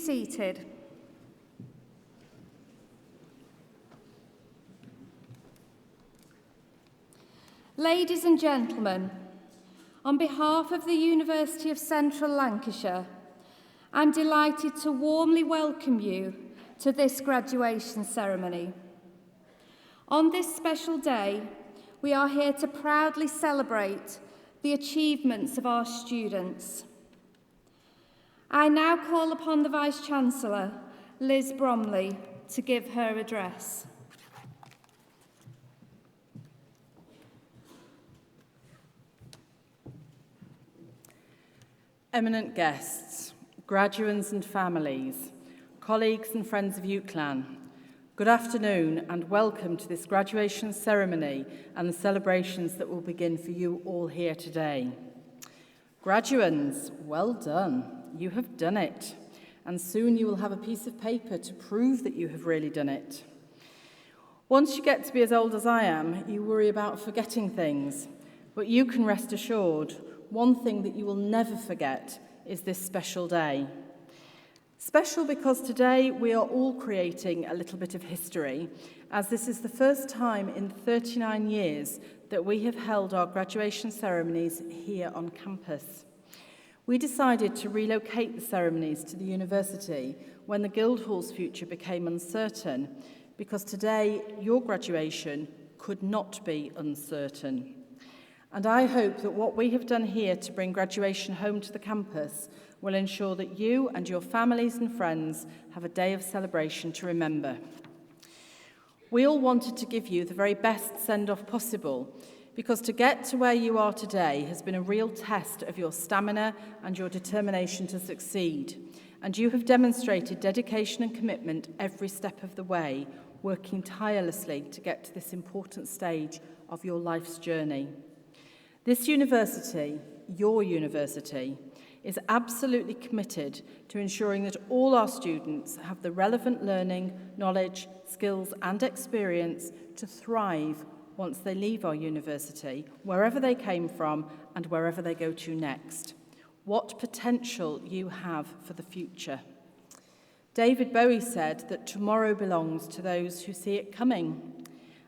seated. Ladies and gentlemen, on behalf of the University of Central Lancashire, I'm delighted to warmly welcome you to this graduation ceremony. On this special day, we are here to proudly celebrate the achievements of our students. I now call upon the Vice-Chancellor, Liz Bromley, to give her address. Eminent guests, graduands and families, colleagues and friends of UCLan, good afternoon and welcome to this graduation ceremony and the celebrations that will begin for you all here today. Graduands, well done. You have done it. And soon you will have a piece of paper to prove that you have really done it. Once you get to be as old as I am, you worry about forgetting things, but you can rest assured one thing that you will never forget is this special day. Special because today we are all creating a little bit of history, as this is the first time in 39 years that we have held our graduation ceremonies here on campus. We decided to relocate the ceremonies to the university when the Guildhall's future became uncertain, because today your graduation could not be uncertain. And I hope that what we have done here to bring graduation home to the campus will ensure that you and your families and friends have a day of celebration to remember. We all wanted to give you the very best send-off possible, because to get to where you are today has been a real test of your stamina and your determination to succeed. And you have demonstrated dedication and commitment every step of the way, working tirelessly to get to this important stage of your life's journey. This university, your university, is absolutely committed to ensuring that all our students have the relevant learning, knowledge, skills and experience to thrive once they leave our university, wherever they came from and wherever they go to next. What potential you have for the future. David Bowie said that tomorrow belongs to those who see it coming.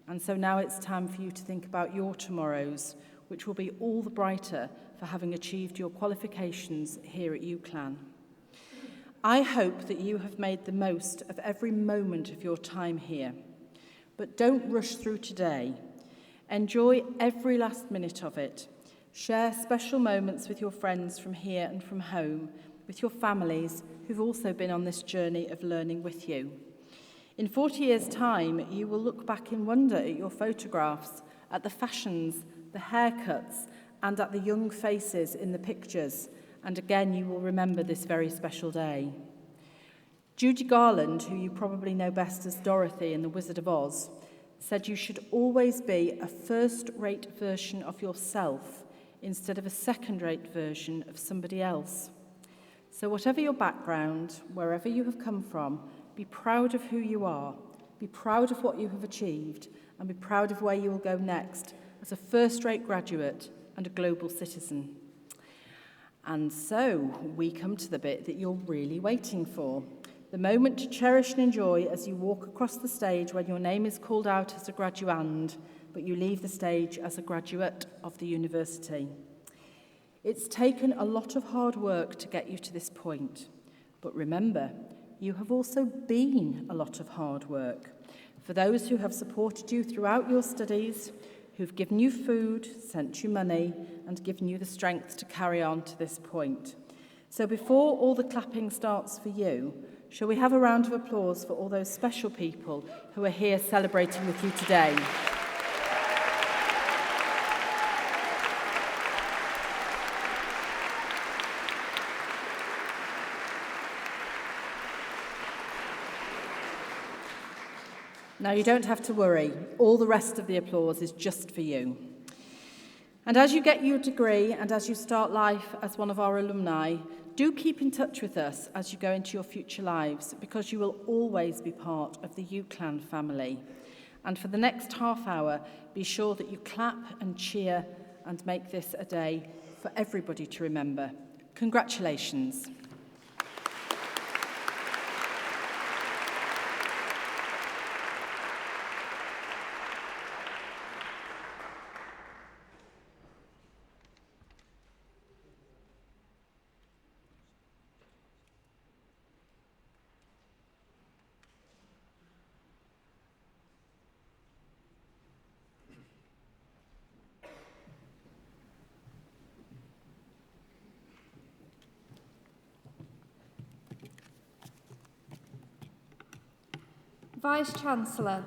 And so now it's time for you to think about your tomorrows, which will be all the brighter for having achieved your qualifications here at UCLan. I hope that you have made the most of every moment of your time here, but don't rush through today. Enjoy every last minute of it. Share special moments with your friends from here and from home, with your families who've also been on this journey of learning with you. In 40 years' time, you will look back in wonder at your photographs, at the fashions, the haircuts, and at the young faces in the pictures, and again you will remember this very special day. Judy Garland, who you probably know best as Dorothy in The Wizard of Oz, said you should always be a first-rate version of yourself instead of a second-rate version of somebody else. So whatever your background, wherever you have come from, be proud of who you are, be proud of what you have achieved, and be proud of where you will go next as a first-rate graduate and a global citizen. And so we come to the bit that you're really waiting for, the moment to cherish and enjoy as you walk across the stage when your name is called out as a graduand, but you leave the stage as a graduate of the university. It's taken a lot of hard work to get you to this point, but remember, you have also been a lot of hard work. For those who have supported you throughout your studies, who've given you food, sent you money, and given you the strength to carry on to this point. So before all the clapping starts for you, shall we have a round of applause for all those special people who are here celebrating with you today? Now, you don't have to worry. All the rest of the applause is just for you. And as you get your degree and as you start life as one of our alumni, do keep in touch with us as you go into your future lives, because you will always be part of the UCLan family. And for the next half hour, be sure that you clap and cheer and make this a day for everybody to remember. Congratulations. Vice-Chancellor,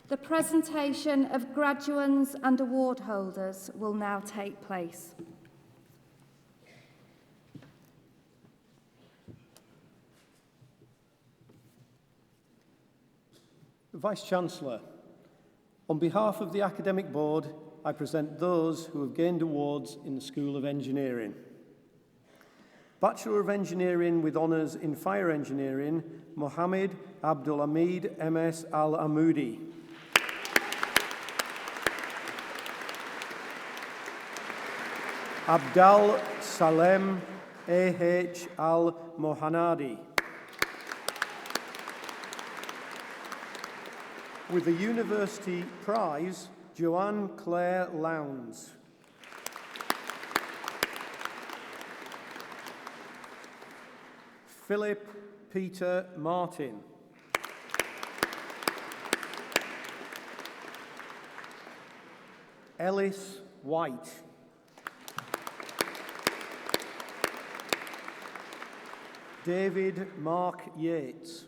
the presentation of graduands and award holders will now take place. Vice-Chancellor, on behalf of the Academic Board, I present those who have gained awards in the School of Engineering. Bachelor of Engineering with honours in Fire Engineering, Mohammed Abdul Hamid MS Al Amoudi. Abdal Salem AH Al Mohanadi. With the University Prize, Joanne Claire Lowndes. Philip Peter Martin. Ellis White. David Mark Yates.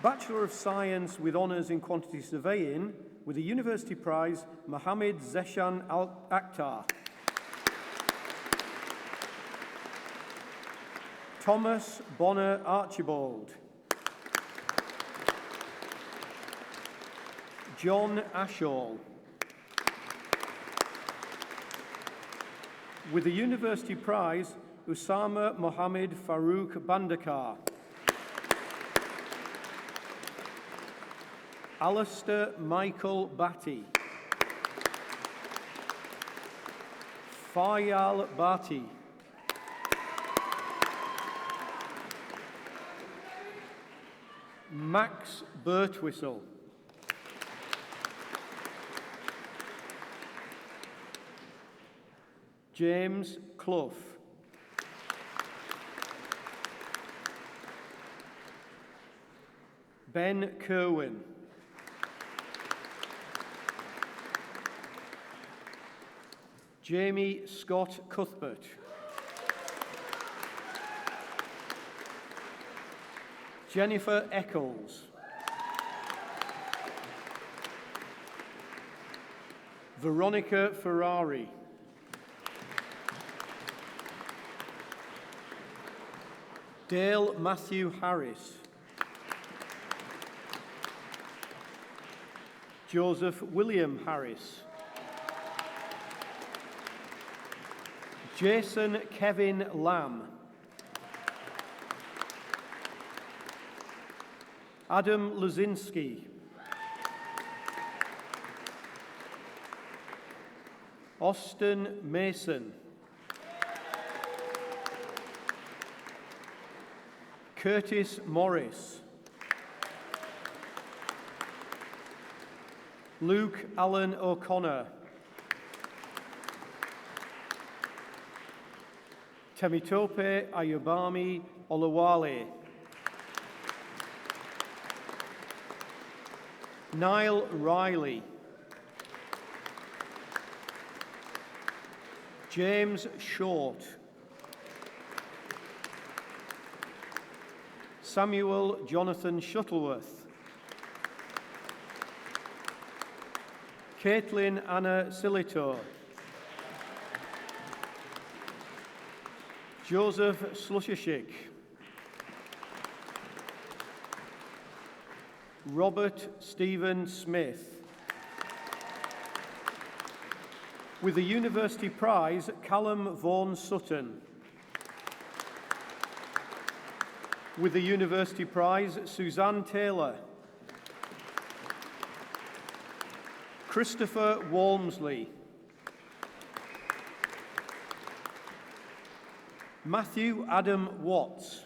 Bachelor of Science with honours in Quantity Surveying, with the University Prize, Mohammed Zeshan Akhtar. Thomas Bonner Archibald. John Ashall. With the University Prize, Usama Mohammed Farouk Bandakar. Alistair Michael Batty. Fayal Bati. Max Birtwistle. James Clough. Ben Kerwin. Jamie Scott Cuthbert. Jennifer Eccles. Veronica Ferrari. Dale Matthew Harris. Joseph William Harris. Jason Kevin Lamb. Adam Luzinski. Austin Mason. Curtis Morris. Luke Allen O'Connor. Temitope Ayubami Olawale. Niall Riley. James Short. Samuel Jonathan Shuttleworth. Caitlin Anna Silito. Joseph Slushishik. Robert Stephen Smith. With the University Prize, Callum Vaughan Sutton. With the University Prize, Suzanne Taylor. Christopher Walmsley. Matthew Adam Watts.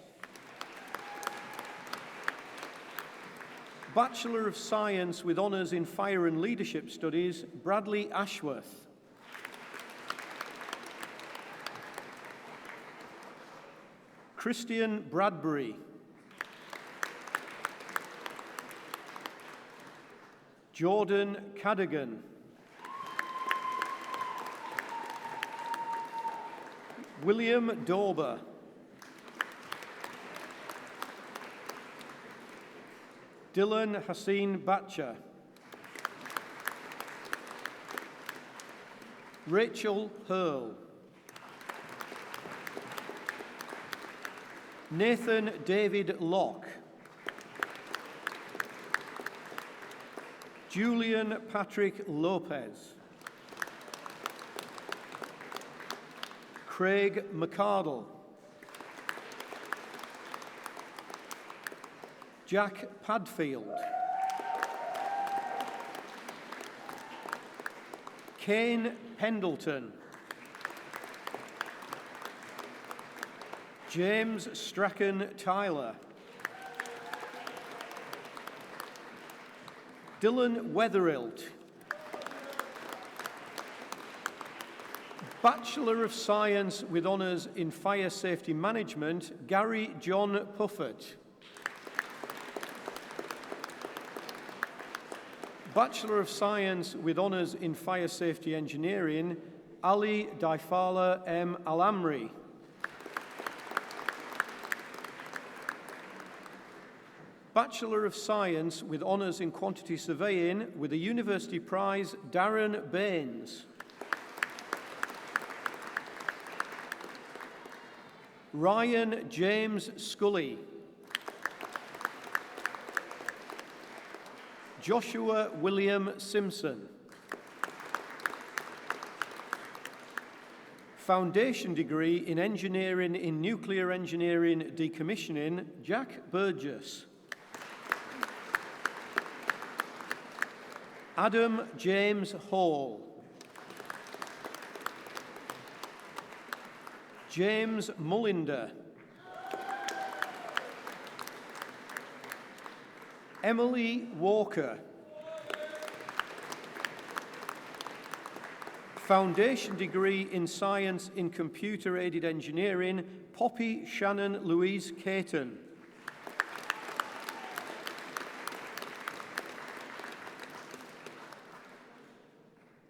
Bachelor of Science with honours in Fire and Leadership Studies, Bradley Ashworth. Christian Bradbury. Jordan Cadogan. William Dauber. Dylan Haseen Batcher. Rachel Hurl. Nathan David Locke. Julian Patrick Lopez. Craig McCardle. Jack Padfield. Kane Pendleton. James Strachan Tyler. Dylan Wetherilt. Bachelor of Science with Honours in Fire Safety Management, Gary John Puffett. Bachelor of Science with Honours in Fire Safety Engineering, Ali Daifala M. Alamri. Bachelor of Science with Honours in Quantity Surveying with a University Prize, Darren Baines. Ryan James Scully. Joshua William Simpson. Foundation degree in Engineering in Nuclear Engineering Decommissioning, Jack Burgess. Adam James Hall. James Mullinder. Emily Walker. Foundation degree in Science in Computer-Aided Engineering, Poppy Shannon Louise Caton.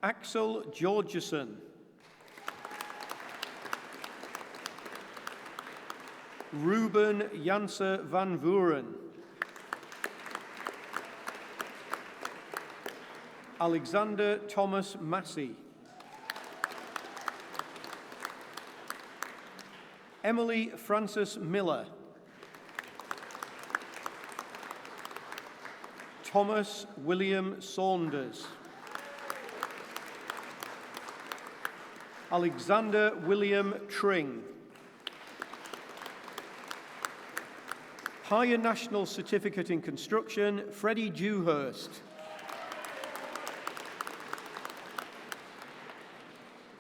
Axel Georgeson. Ruben Janse van Vuren. Alexander Thomas Massey. Emily Frances Miller. Thomas William Saunders. Alexander William Tring. Higher National Certificate in Construction, Freddie Dewhurst.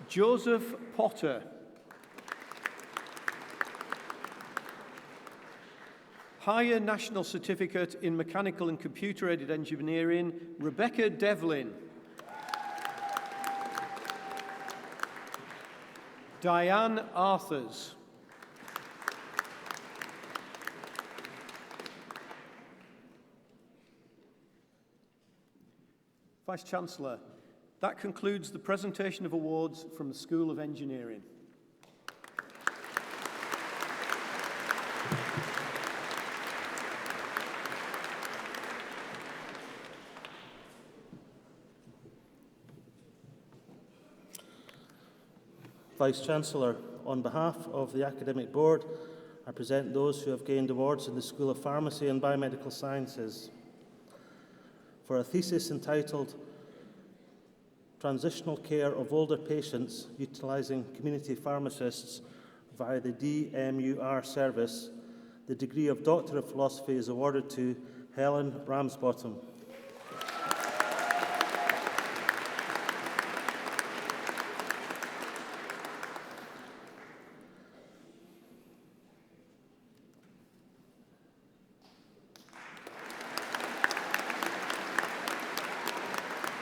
Joseph Potter. Higher National Certificate in Mechanical and Computer-Aided Engineering, Rebecca Devlin. Diane Arthurs. Vice-Chancellor, that concludes the presentation of awards from the School of Engineering. Vice-Chancellor, on behalf of the Academic Board, I present those who have gained awards in the School of Pharmacy and Biomedical Sciences for a thesis entitled Transitional Care of Older Patients Utilising Community Pharmacists via the DMUR service. The degree of Doctor of Philosophy is awarded to Helen Ramsbottom.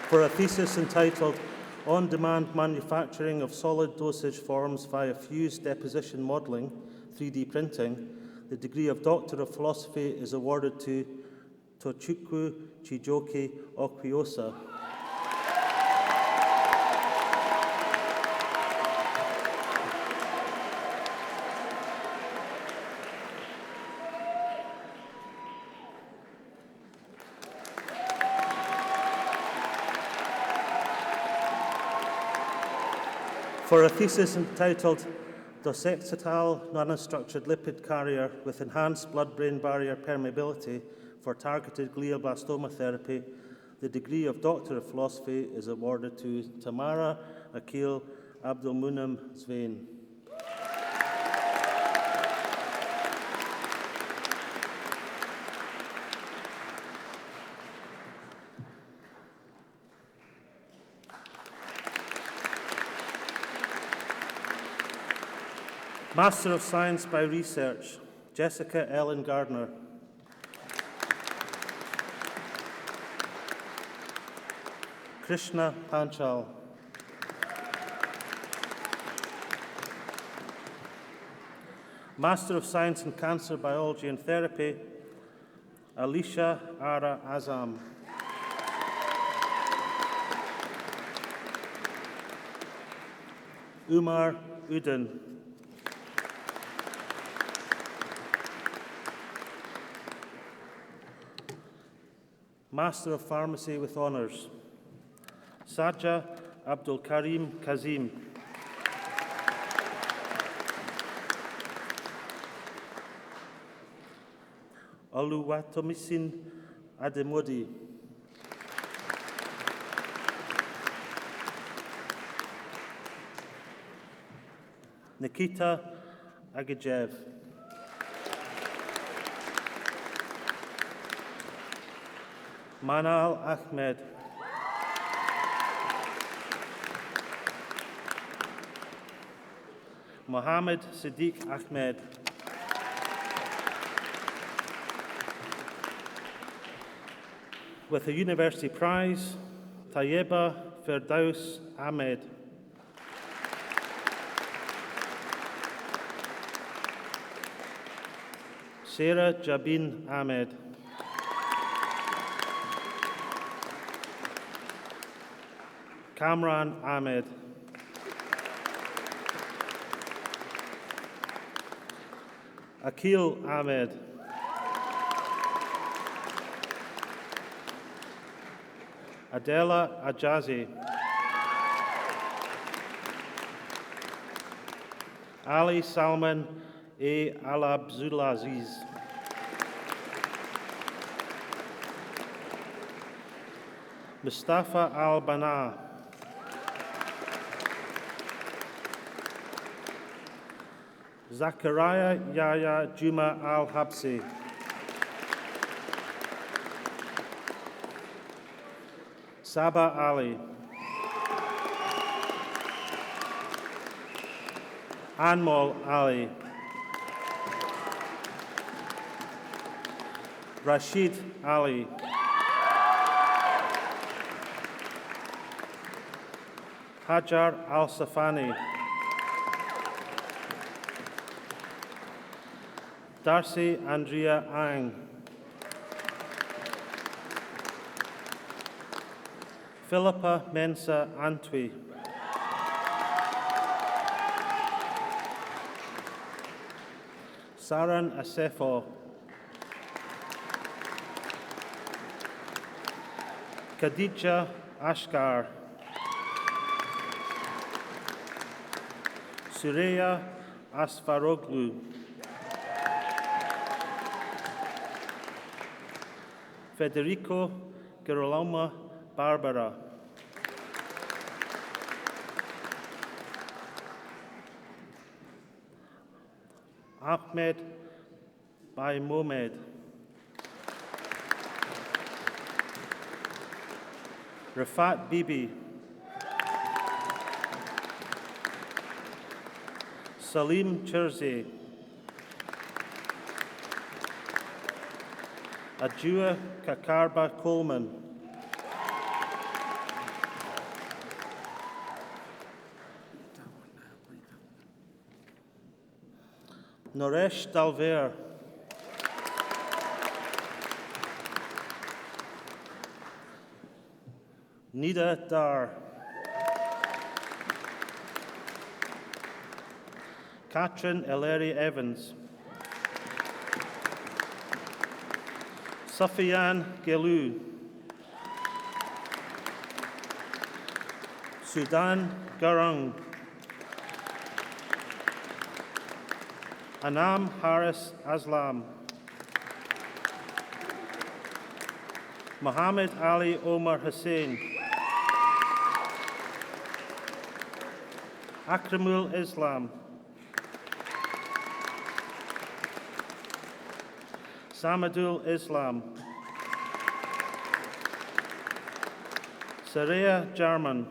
For a thesis entitled On-Demand Manufacturing of Solid Dosage Forms via Fused Deposition Modelling, 3D Printing, the degree of Doctor of Philosophy is awarded to Tochukwu Chijoke Okwiosa. for a thesis entitled Docetatal Nanostructured Lipid Carrier with Enhanced Blood-Brain Barrier Permeability for Targeted Glioblastoma Therapy, the degree of Doctor of Philosophy is awarded to Tamara Akil Abdulmunam Zvain. Master of Science by Research, Jessica Ellen Gardner. Krishna Panchal. Master of Science in Cancer Biology and Therapy, Alicia Ara Azam. Umar Udin. Master of Pharmacy with Honours, Sajja Abdul Karim Kazim. Oluwatomisin Ademodi. Nikita Agijev. Manal Ahmed. Mohammed Siddiq Ahmed. With a University Prize, Tayyeba Firdaus Ahmed. Sarah Jabin Ahmed. Kamran Ahmed. Akil Ahmed. Adela Ajazi. Ali Salman A. Alabzulaziz. Mustafa Al-Bana. Zachariah Yahya Juma Al-Habsi. Saba Ali. Anmol Ali. Rashid Ali. Hajar Al-Safani. Darcy Andrea Ang. Philippa Mensa Antwi. Saran Asefo. Khadija Ashkar. Sureya Asfaroglu. Federico Girolamo Barbara. Ahmed Baimomed. Rafat Bibi. Salim Cherzi. Ajua Kakarba Coleman. Noresh Dalver. Nida Dar. Katrin Eleri Evans. Safiyan Gelu. Sudan Garang. Anam Haris Aslam, Muhammad Ali Omar Hussain, Akramul Islam, Samadul Islam, Saraya Jarman,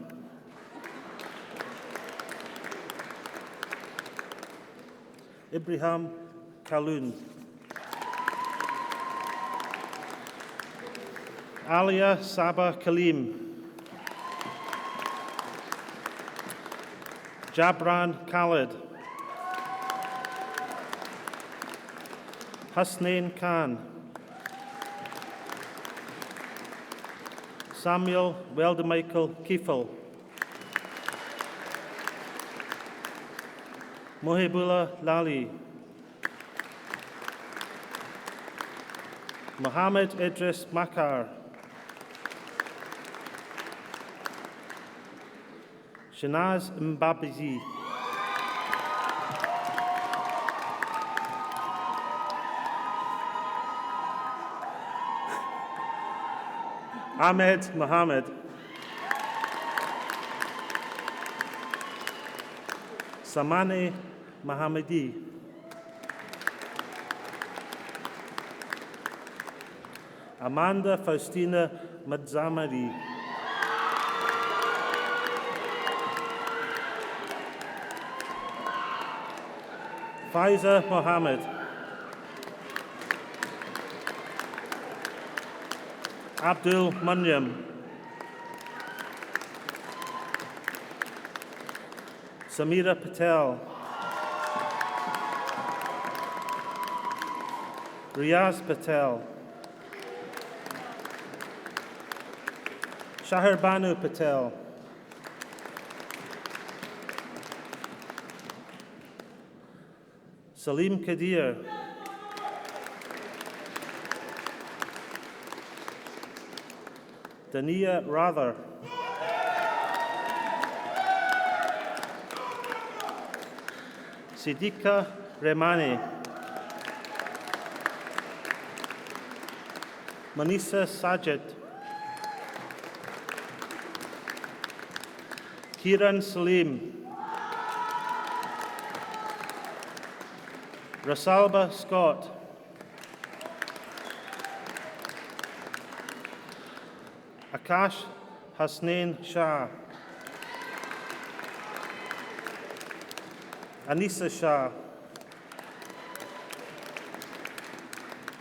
Ibrahim Kaloun, Alia Saba Kalim, Jabran Khalid, Hasnain Khan, Samuel Weldemichael Kiefel, Mohibullah Lali, Mohammed Idris Makar, Shanaz Mbabazi, Ahmed Mohammed, Samane Mohammadi, Amanda Faustina Madzamari, Faiza Mohammed, Abdul Munyam, Samira Patel, Riaz Patel, Shahar Banu Patel, Salim Kadir, Dania Rather, Siddiqa Remani, Manisa Sajid, Kiran Salim, Rasalba Scott, Akash Hasnain Shah, Anisa Shah,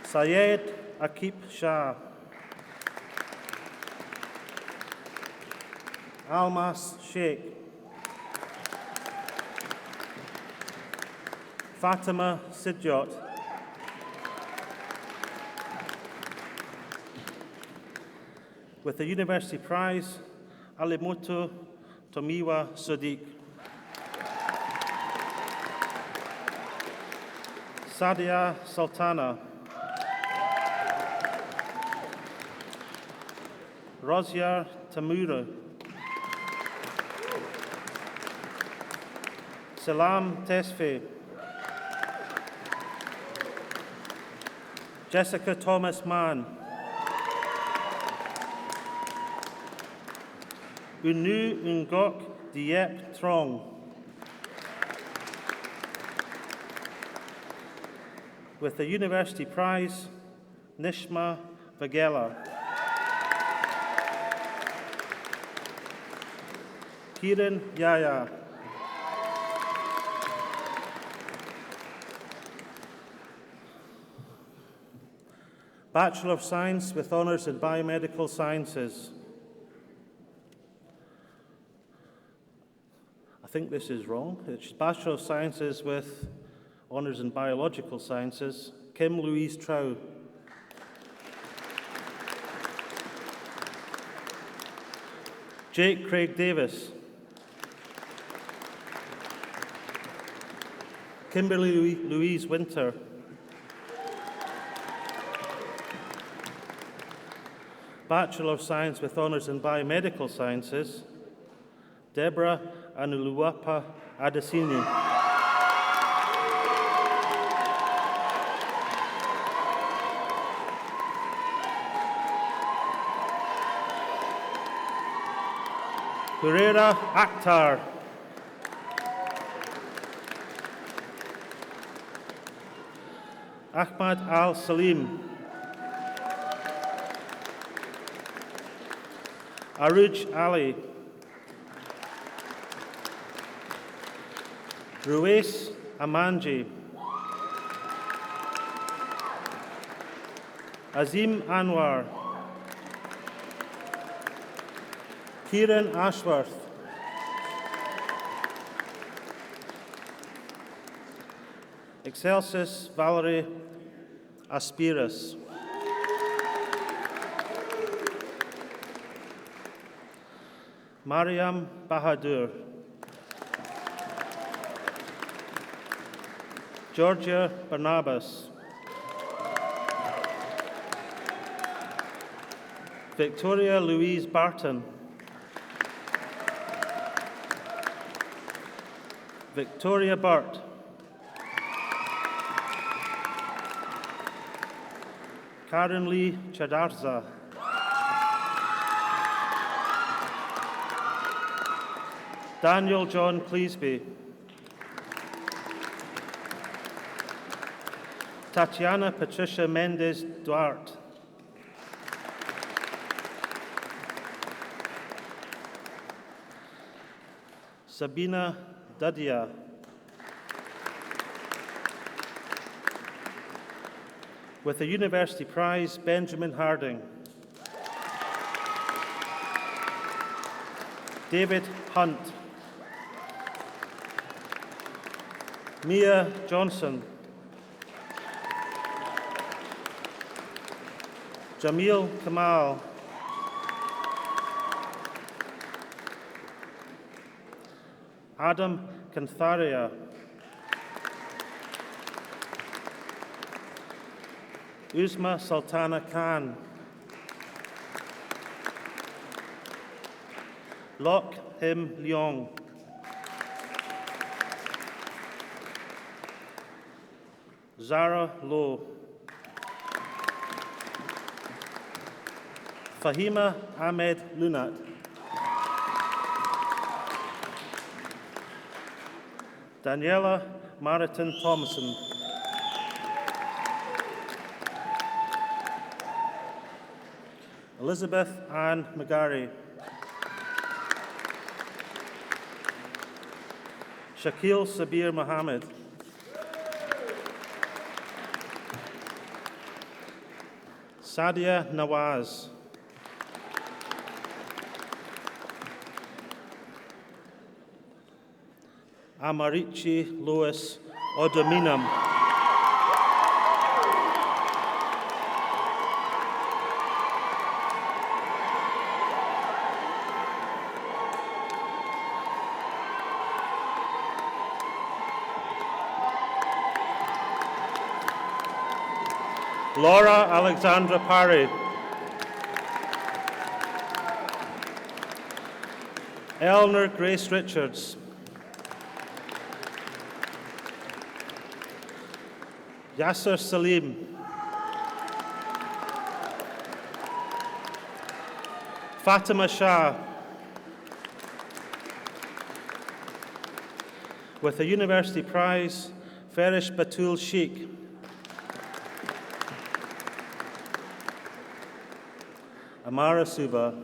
Syed Akib Shah, Almas Sheikh, Fatima Sidjot, with the University Prize, Alimoto Tomiwa Sadiq, Sadia Sultana, Rozier Tamura, Salam Tesfaye, Jessica Thomas Mann, Unu Ngok Diep Trong, with the University Prize, Nishma Vagela, Kiran Yaya, Bachelor of Science with Honours in Biomedical Sciences. I think this is wrong. It's Bachelor of Sciences with Honours in Biological Sciences, Kim Louise Trow. Jake Craig Davis. Kimberly Louise Winter. Bachelor of Science with Honours in Biomedical Sciences, Deborah Anuluwapa Adesini. Hurera Akhtar. Ahmad Al Salim. Aruj Ali. Ruwais Amanji. Azim Anwar. Kieran Ashworth. Excelsis Valerie Aspiras. Mariam Bahadur. Georgia Barnabas. Victoria Louise Barton. Victoria Burt. Karen Lee Chadarza. Daniel John Cleesby. Tatiana Patricia Mendez Duarte. Sabina Dadia. With the University Prize, Benjamin Harding. David Hunt. Mia Johnson. Jamil Kamal. Adam Kantharia. Uzma Sultana Khan. Lok Him Leong. Zara Low. Fahima Ahmed Lunat. Daniela Mariton Thomason. Elizabeth Ann McGarry. Shakil Sabir Mohammed. Sadia Nawaz. Amarichi Louis Odominam. Laura Alexandra Parry. Eleanor Grace Richards. Yasser Salim. Fatima Shah. With the University Prize, Farish Batul Sheikh. Amara Suba.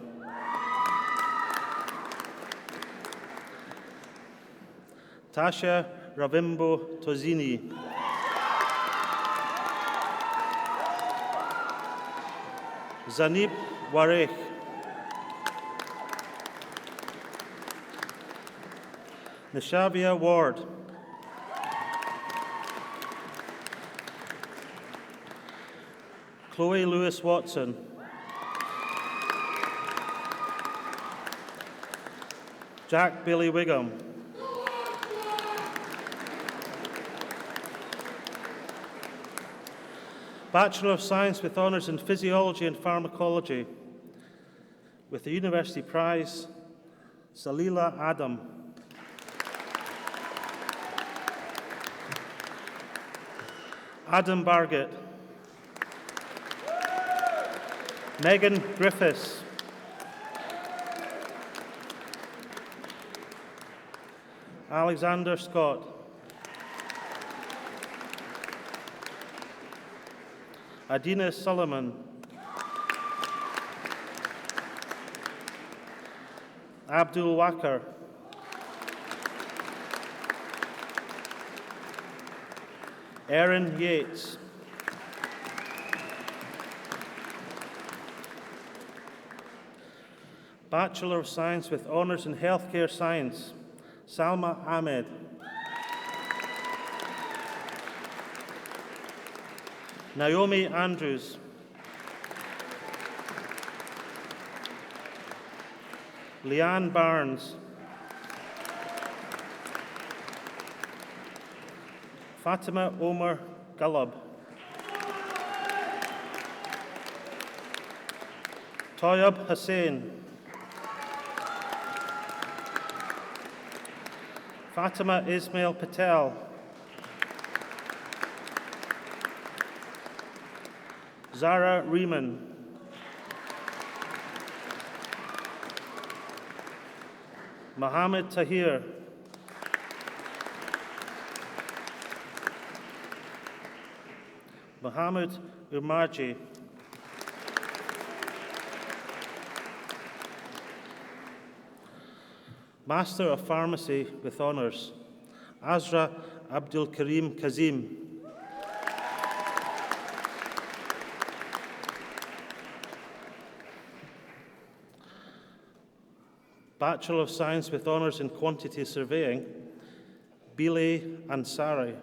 Tasha Ravimbo Tozini. Zanib Warek. Nishavia Ward. Chloe Lewis Watson. Jack Billy Wiggum. Bachelor of Science with Honours in Physiology and Pharmacology. With the University Prize, Salila Adam. Adam Bargett. Megan Griffiths. Alexander Scott. Adina Solomon. Abdul Wakar. Erin Yates. Bachelor of Science with Honours in Healthcare Science, Salma Ahmed. Naomi Andrews. Leanne Barnes. Fatima Omar Ghalab. Toyab Hussain. Fatima Ismail Patel. Zara Riemann. Mohammed Tahir. Mohammed Umarji. Master of Pharmacy with Honours, Azra Abdul Karim Kazim. Bachelor of Science with Honours in Quantity Surveying, Bilay Ansari.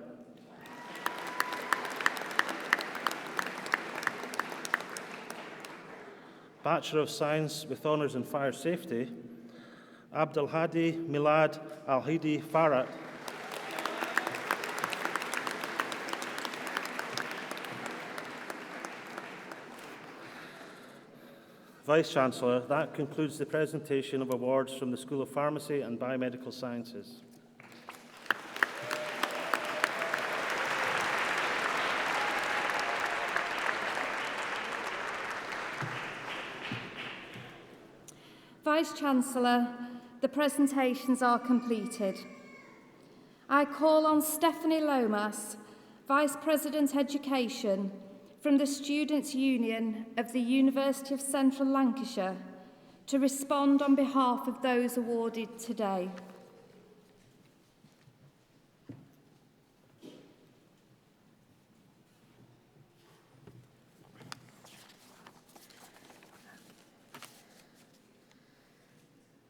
Bachelor of Science with Honours in Fire Safety, Abdul Hadi Milad Al-Hidi Farat. Vice-Chancellor, that concludes the presentation of awards from the School of Pharmacy and Biomedical Sciences. Vice-Chancellor, the presentations are completed. I call on Stephanie Lomas, Vice President Education from the Students' Union of the University of Central Lancashire, to respond on behalf of those awarded today.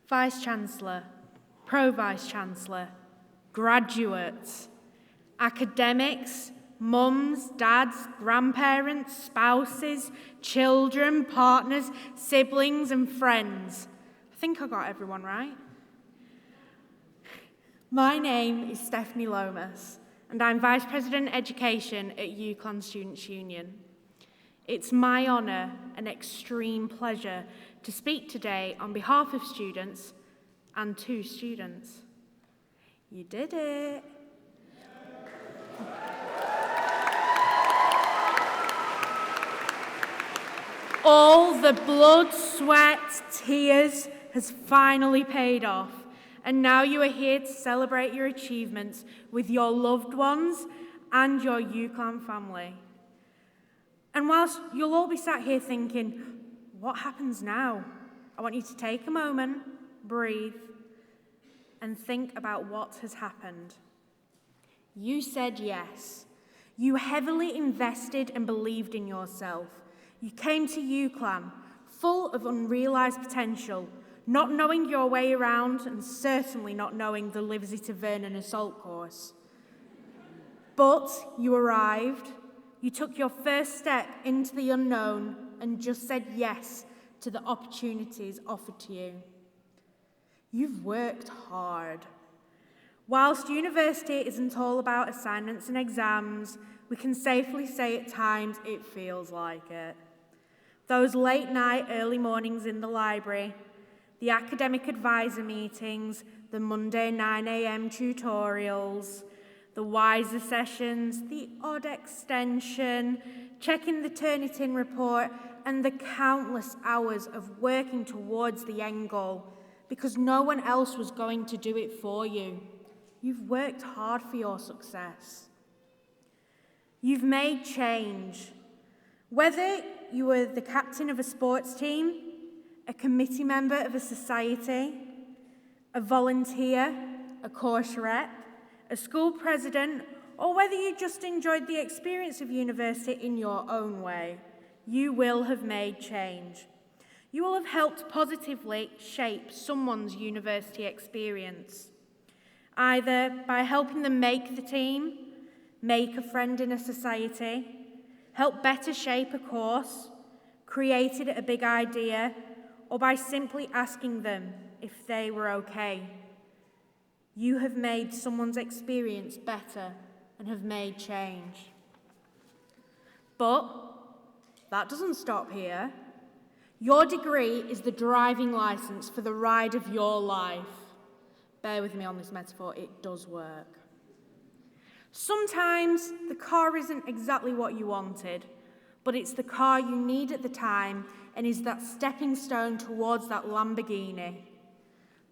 Vice-Chancellor, Pro-Vice-Chancellor, graduates, academics, mums, dads, grandparents, spouses, children, partners, siblings and friends. I think I got everyone right. My name is Stephanie Lomas and I'm Vice President Education at UCLan Students' Union. It's my honour and extreme pleasure to speak today on behalf of students and to students. You did it. All the blood, sweat, tears has finally paid off, and now you are here to celebrate your achievements with your loved ones and your UCLan family. And whilst you'll all be sat here thinking, what happens now? I want you to take a moment, breathe, and think about what has happened. You said yes. You heavily invested and believed in yourself. You came to UCLan full of unrealised potential, not knowing your way around and certainly not knowing the Livesey to Vernon assault course. But you arrived, you took your first step into the unknown and just said yes to the opportunities offered to you. You've worked hard. Whilst university isn't all about assignments and exams, we can safely say at times it feels like it. Those late night, early mornings in the library, the academic advisor meetings, the Monday 9 a.m. tutorials, the WISER sessions, the odd extension, checking the Turnitin report, and the countless hours of working towards the end goal, because no one else was going to do it for you. You've worked hard for your success. You've made change. Whether you were the captain of a sports team, a committee member of a society, a volunteer, a course rep, a school president, or whether you just enjoyed the experience of university in your own way, you will have made change. You will have helped positively shape someone's university experience, either by helping them make the team, make a friend in a society, help better shape a course, created a big idea, or by simply asking them if they were okay. You have made someone's experience better and have made change. But that doesn't stop here. Your degree is the driving license for the ride of your life. Bear with me on this metaphor, it does work. Sometimes the car isn't exactly what you wanted, but it's the car you need at the time and is that stepping stone towards that Lamborghini.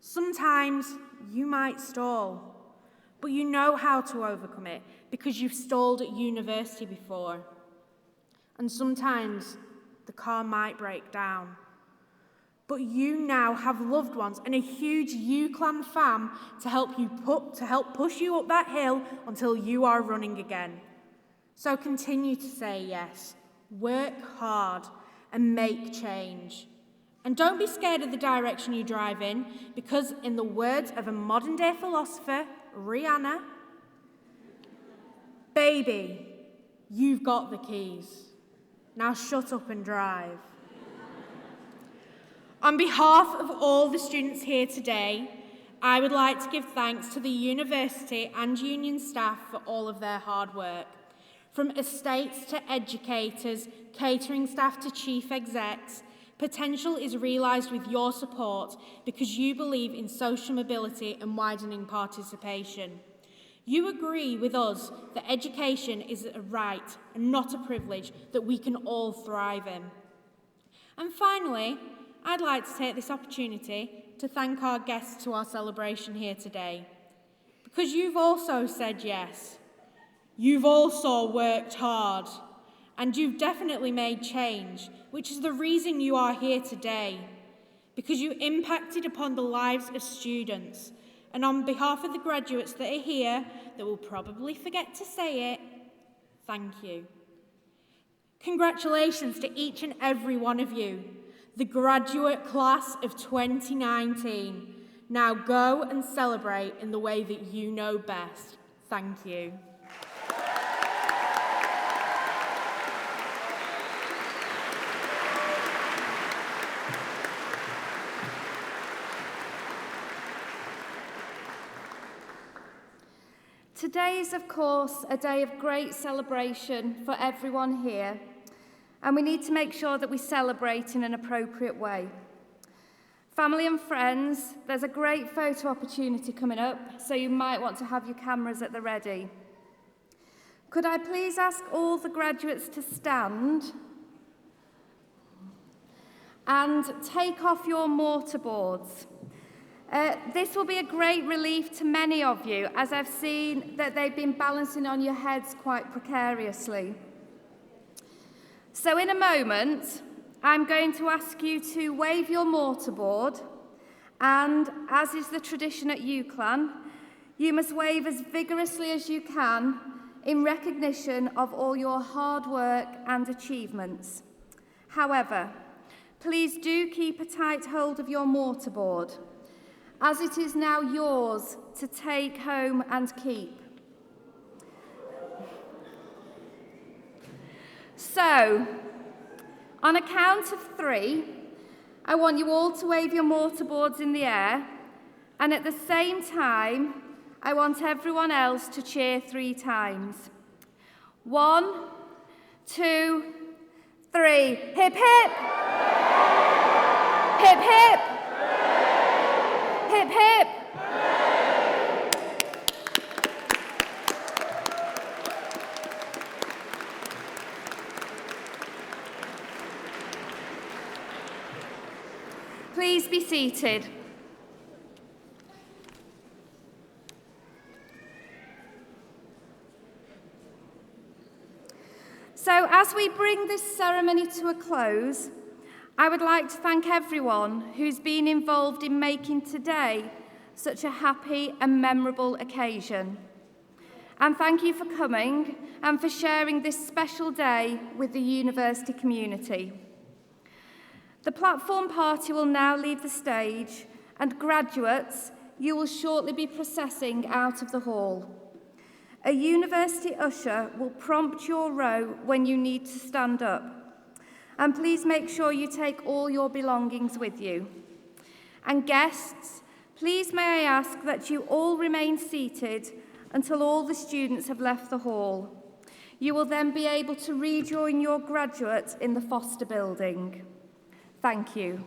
Sometimes you might stall, but you know how to overcome it because you've stalled at university before. And sometimes the car might break down, but you now have loved ones and a huge UCLan fam to help push you up that hill until you are running again. So continue to say yes, work hard, and make change. And don't be scared of the direction you drive in, because in the words of a modern-day philosopher, Rihanna, baby, you've got the keys. Now shut up and drive. On behalf of all the students here today, I would like to give thanks to the university and union staff for all of their hard work. From estates to educators, catering staff to chief execs, potential is realised with your support because you believe in social mobility and widening participation. You agree with us that education is a right and not a privilege that we can all thrive in. And finally, I'd like to take this opportunity to thank our guests to our celebration here today, because you've also said yes. You've also worked hard, and you've definitely made change, which is the reason you are here today, because you impacted upon the lives of students. And on behalf of the graduates that are here, that will probably forget to say it, thank you. Congratulations to each and every one of you, the graduate class of 2019. Now go and celebrate in the way that you know best. Thank you. Today is, of course, a day of great celebration for everyone here, and we need to make sure that we celebrate in an appropriate way. Family and friends, there's a great photo opportunity coming up, so you might want to have your cameras at the ready. Could I please ask all the graduates to stand and take off your mortarboards? This will be a great relief to many of you, as I've seen that they've been balancing on your heads quite precariously. So in a moment, I'm going to ask you to wave your mortarboard, and as is the tradition at UCLan, you must wave as vigorously as you can in recognition of all your hard work and achievements. However, please do keep a tight hold of your mortarboard, as it is now yours to take home and keep. So, on a count of 3, I want you all to wave your mortarboards in the air, and at the same time, I want everyone else to cheer 3 times. 1, 2, 3. Hip, hip! Hip, hip! Hip, hip! Please be seated. As we bring this ceremony to a close, I would like to thank everyone who's been involved in making today such a happy and memorable occasion. And thank you for coming and for sharing this special day with the university community. The platform party will now leave the stage, and graduates, you will shortly be processing out of the hall. A university usher will prompt your row when you need to stand up. And please make sure you take all your belongings with you. And guests, please may I ask that you all remain seated until all the students have left the hall. You will then be able to rejoin your graduates in the Foster building. Thank you.